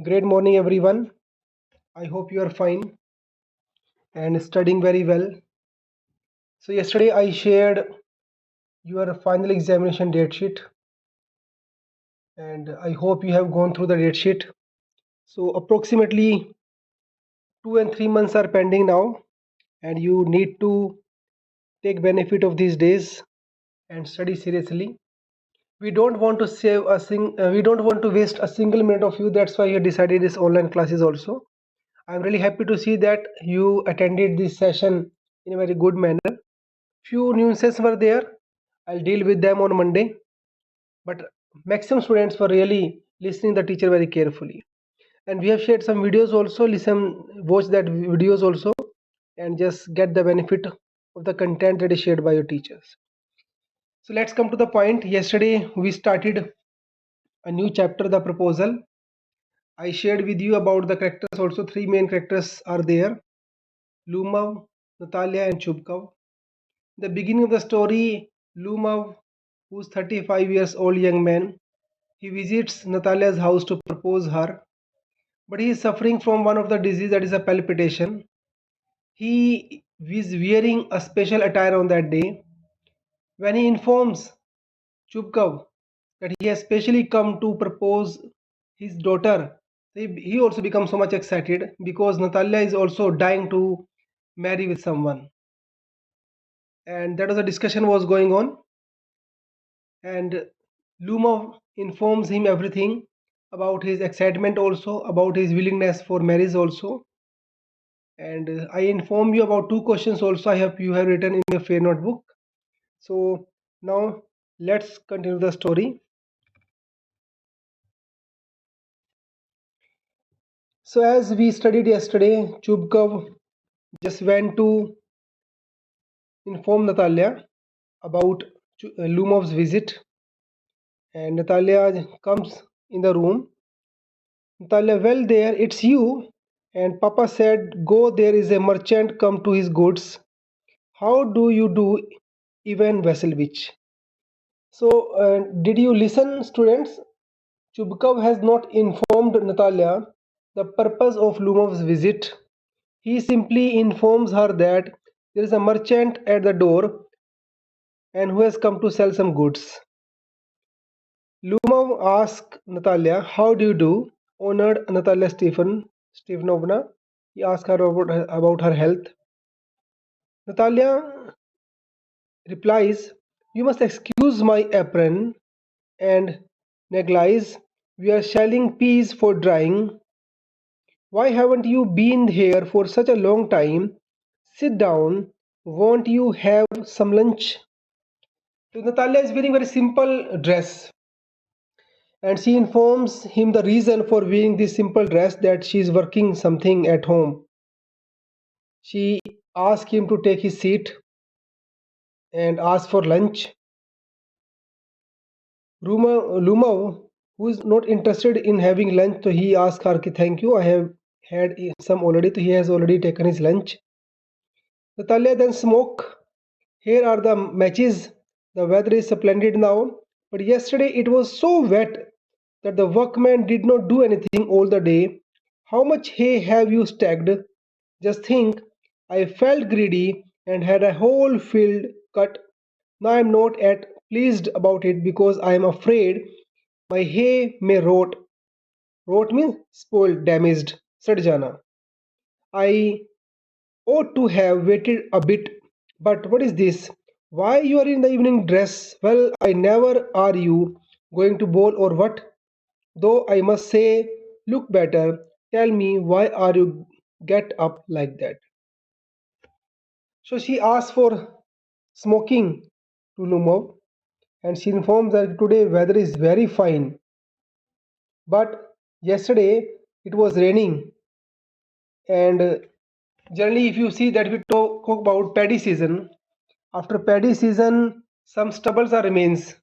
Great morning, everyone. I hope you are fine and studying very well. So, yesterday I shared your final examination date sheet, and I hope you have gone through the date sheet. So, approximately 2 and 3 months are pending now, and you need to take benefit of these days and study seriously. We don't want to we don't want to waste a single minute of you. That's why you decided this online classes also. I'm really happy to see that you attended this session in a very good manner. Few nuances were there. I'll deal with them on Monday, but maximum students were really listening the teacher very carefully. And we have shared some videos also. Listen, watch that videos also, and just get the benefit of the content that is shared by your teachers. So let's come to the point. Yesterday we started a new chapter, the proposal. I shared with you about the characters also. Three main characters are there: Lumav, Natalia, and Chubkov. The beginning of the story, Lumov, who's 35 years old young man, he visits Natalia's house to propose her, but he is suffering from one of the disease that is a palpitation. He is wearing a special attire on that day. When he informs Chubkov that he has specially come to propose his daughter, he also becomes so much excited because Natalia is also dying to marry with someone. And that was a discussion was going on, and Lumov informs him everything about his excitement also, about his willingness for marriage also. And I inform you about two questions also I have you have written in your fair notebook. So now let's continue the story. So as we studied yesterday, Chubkov just went to inform Natalia about Lumov's visit, and Natalia comes in the room. Natalia, well, there, it's you. And Papa said, go, there is a merchant come to his goods. How do you do, Ivan Vasilevich? So, did you listen, students? Chubkov has not informed Natalia the purpose of Lumov's visit. He simply informs her that there is a merchant at the door and who has come to sell some goods. Lumov asked Natalia, how do you do? Honored Natalia Stefanovna. He asked her about her health. Natalia replies, you must excuse my apron and negligee. We are shelling peas for drying. Why haven't you been here for such a long time? Sit down. Won't you have some lunch? So Natalia is wearing very simple dress, and she informs him the reason for wearing this simple dress, that she is working something at home. She asks him to take his seat and ask for lunch. Lumov, who is not interested in having lunch, so he asks her, thank you, I have had some already, so he has already taken his lunch. Natalia then smoke. Here are the matches. The weather is splendid now, but yesterday it was so wet that the workmen did not do anything all the day. How much hay have you stacked? Just think, I felt greedy and had a whole field cut. Now I am not at pleased about it because I am afraid my hay may rot. Rot means spoiled, damaged, sad jana. I ought to have waited a bit, but what is this? Why you are in the evening dress? Well, I never are you going to bowl or what? Though I must say, look better. Tell me, why are you get up like that? So she asks for smoking to Lumov, and she informs that today weather is very fine, but yesterday it was raining. And generally, if you see that we talk about paddy season, after paddy season some stubbles are remains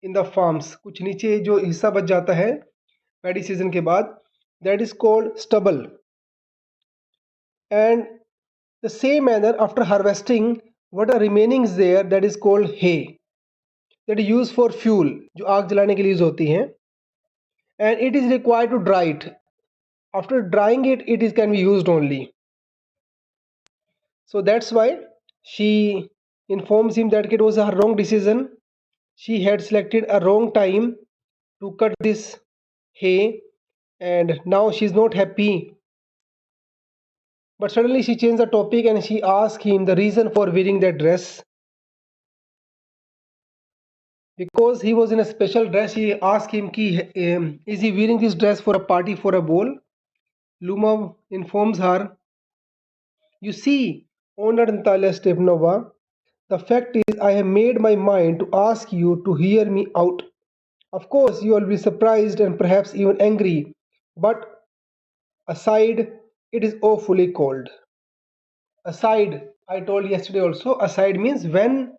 in the farms. कुछ नीचे जो हिस्सा बच जाता है paddy season के बाद, that is called stubble. And the same manner after harvesting, what are remaining is there, that is called hay, that is used for fuel, जो आग जलाने के लिए यूज होती हैं, and it is required to dry it. After drying it, it is can be used only. So that's why she informs him that it was a wrong decision. She had selected a wrong time to cut this hay, and now she's not happy. But suddenly she changed the topic and she asked him the reason for wearing that dress. Because he was in a special dress, she asked him, is he wearing this dress for a party, for a ball? Luma informs her, you see, Honored Natalia Stepanova, the fact is I have made my mind to ask you to hear me out. Of course, you will be surprised and perhaps even angry, but aside, it is awfully cold. Aside, I told yesterday also, aside means when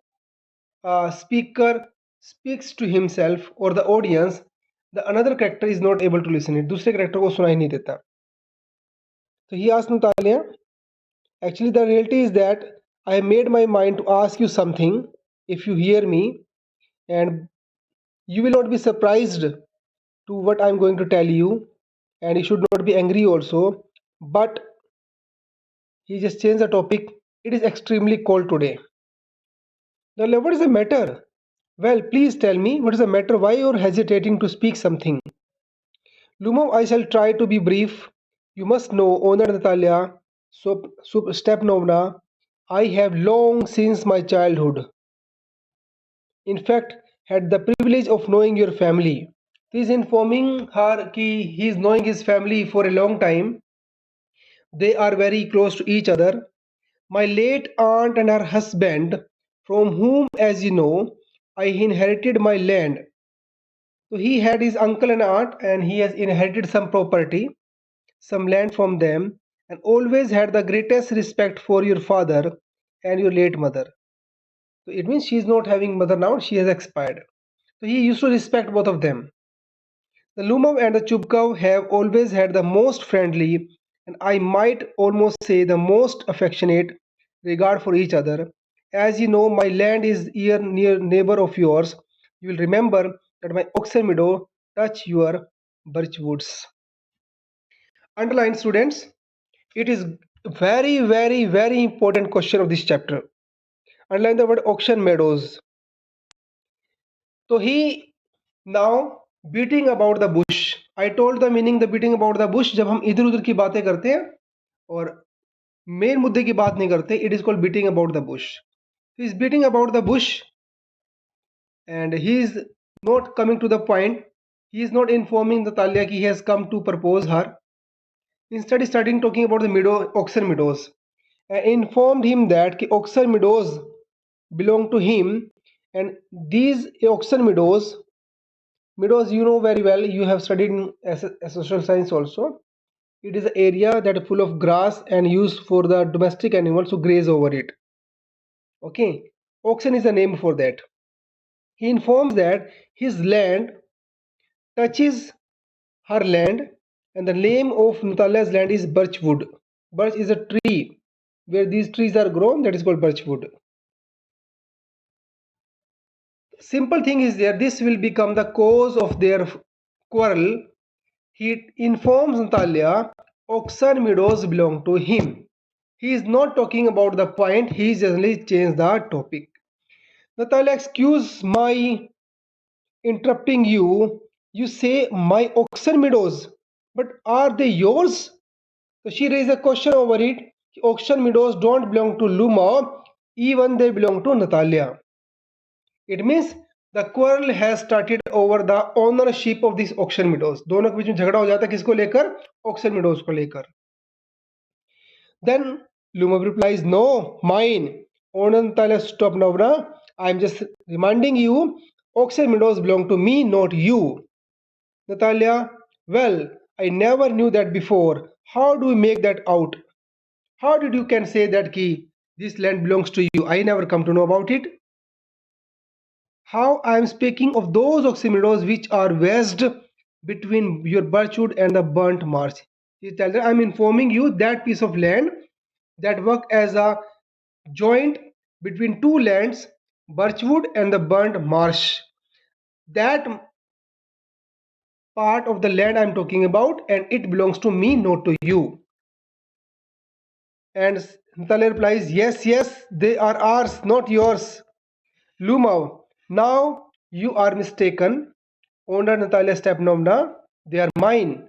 a speaker speaks to himself or the audience, the another character is not able to listen it. दूसरे character को सुनाई नहीं देता. So he asked Natalia, actually the reality is that I have made my mind to ask you something. If you hear me, and you will not be surprised to what I'm going to tell you, and you should not be angry also. But he just changed the topic. It is extremely cold today. Now, what is the matter? Well, please tell me what is the matter? Why you're hesitating to speak something? Lumov, I shall try to be brief. You must know, Owner Natalia Stepanovna, I have long since my childhood. In fact, had the privilege of knowing your family. He is informing her that he is knowing his family for a long time. They are very close to each other. My late aunt and her husband, from whom, as you know, I inherited my land. So he had his uncle and aunt, and he has inherited some property, some land from them, and always had the greatest respect for your father and your late mother. So it means she is not having mother now, she has expired. So he used to respect both of them. The Lumov and the Chubkov have always had the most friendly, and I might almost say the most affectionate regard for each other. As you know, my land is near neighbor of yours. You will remember that my oxen meadow touch your birch woods. Underline, students, it is very important question of this chapter. Underline the word auction meadows. So he now beating about the bush. I told the meaning the beating about the bush जब हम इधर उधर की बातें करते हैं और main मुद्दे की बात नहीं करते, it is called beating about the bush. He is beating about the bush and he is not coming to the point. He is not informing the Talia he has come to propose her. Instead, he starting talking about the meadow, Oxer meadows. And informed him that Oxer meadows belong to him, and these Oxer meadows, you know very well, you have studied in social science also. It is an area that is full of grass and used for the domestic animals to graze over it. Okay, oxen is the name for that. He informs that his land touches her land, and the name of Natalia's land is birchwood. Birch is a tree where these trees are grown, that is called birchwood. Simple thing is there, this will become the cause of their quarrel. He informs Natalia Oxen meadows belong to him. He is not talking about the point, he generally changed the topic. Natalia, excuse my interrupting you. You say my oxen meadows, but are they yours? So she raised a question over it. Auction meadows don't belong to Luma, even they belong to Natalia. It means the quarrel has started over the ownership of these auction meadows. दोनों के बीच में झगड़ा हो जाता है किसको लेकर? Auction meadows को लेकर. Then Luma replies, no, mine. Owner Natalia, stop now. I'm just reminding you, auction meadows belong to me, not you. Natalia, well, I never knew that before. How do we make that out? How did you can say that key? This land belongs to you. I never come to know about it. How I am speaking of those oxymeadows which are wedged between your birchwood and the burnt marsh. He tells her, I'm informing you that piece of land that work as a joint between two lands, birchwood and the burnt marsh. That part of the land I'm talking about, and it belongs to me, not to you. And Natalia replies, yes, yes, they are ours, not yours. Lumao, now you are mistaken. Owner Natalia Stepanovna, they are mine.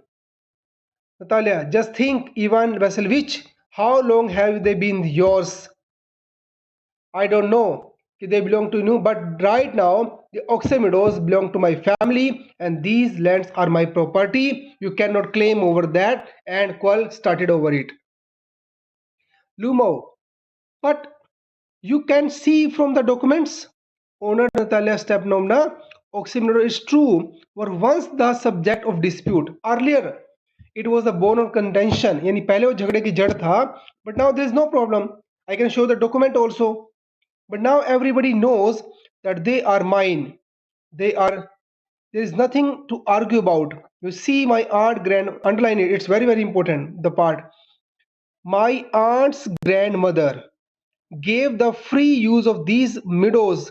Natalia, just think, Ivan Vasilevich, how long have they been yours? I don't know if they belong to you, but right now the Oxen Meadows belong to my family and these lands are my property. You cannot claim over that, and Qual started over it. Lumo, but you can see from the documents. Owner Natalia Stepanovna, Oxymoron is true, were once the subject of dispute. Earlier, it was the bone of contention. यानी पहले वो झगड़े की जड़ था, but now there is no problem. I can show the document also. But now everybody knows that they are mine. They are. There is nothing to argue about. You see, my aunt grand underline it. It's very important. The part. My aunt's grandmother gave the free use of these meadows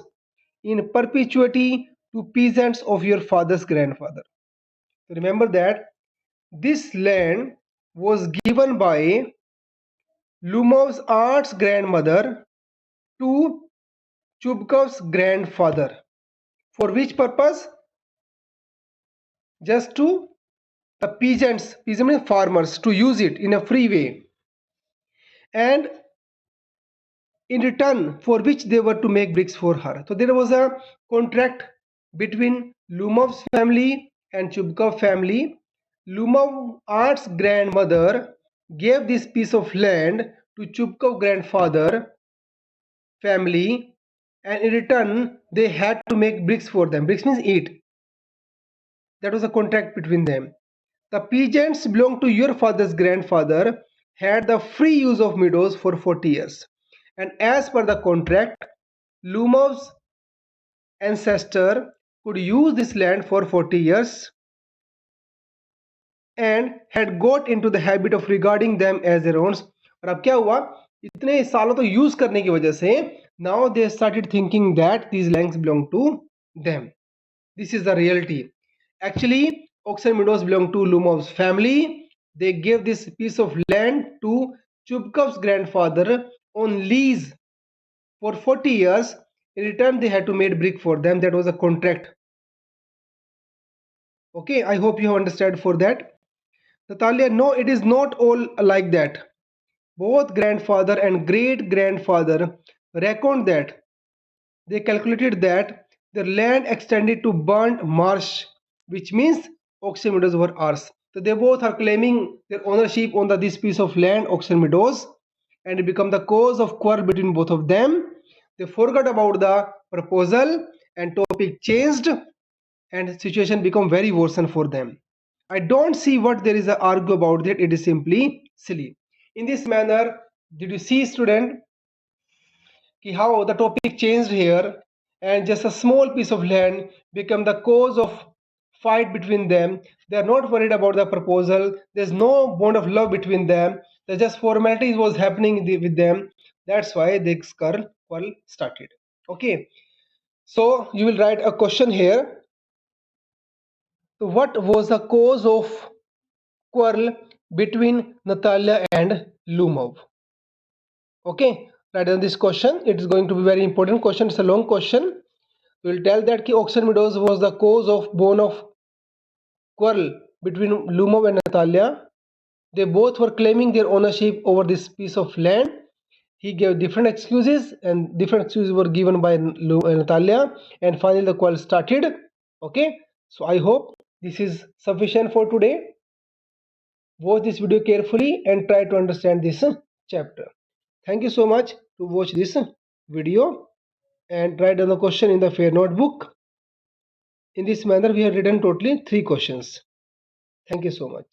in perpetuity to peasants of your father's grandfather. Remember that this land was given by Lumov's aunt's grandmother to Chubkov's grandfather. For which purpose? Just to the peasants, peasant means farmers, to use it in a free way. And in return for which they were to make bricks for her. So there was a contract between Lumov's family and Chubkov family. Lumov aunt's grandmother gave this piece of land to Chubkov grandfather family, and in return they had to make bricks for them. Bricks means eat. That was a contract between them. The peasants belonged to your father's grandfather had the free use of meadows for 40 years. And as per the contract, Lumov's ancestor could use this land for 40 years and had got into the habit of regarding them as their own. और अब क्या हुआ, इतने सालों तो use करने की वजह से now they started thinking that these lands belong to them. This is the reality. Actually, Oxen Meadows belong to Lumov's family. They gave this piece of land to Chubkov's grandfather on lease for 40 years. In return, they had to make brick for them. That was a contract. Okay, I hope you understand for that. Natalia, no, it is not all like that. Both grandfather and great grandfather reckoned that they calculated that the land extended to burnt marsh, which means Oxen Meadows were ours. So they both are claiming their ownership on this piece of land, Oxen Meadows, and it become the cause of quarrel between both of them. They forgot about the proposal and topic changed, and the situation become very worsened for them. I don't see what there is a argue about that. It is simply silly. In this manner, did you see, student, how the topic changed here, and just a small piece of land become the cause of fight between them. They are not worried about the proposal. There's no bond of love between them. There's just formalities was happening with them. That's why this quarrel started. Okay, so you will write a question here. So what was the cause of quarrel between Natalia and Lumov? Okay, write down this question. It is going to be very important question. It's a long question. We will tell that Oxen Meadows was the cause of bone of quarrel between Lumov and Natalia. They both were claiming their ownership over this piece of land. He gave different excuses, and different excuses were given by Natalia, and finally the quarrel started. Okay, so I hope this is sufficient for today. Watch this video carefully and try to understand this chapter. Thank you so much to watch this video, and write down the question in the fair notebook. In this manner, we have written totally 3 questions. Thank you so much.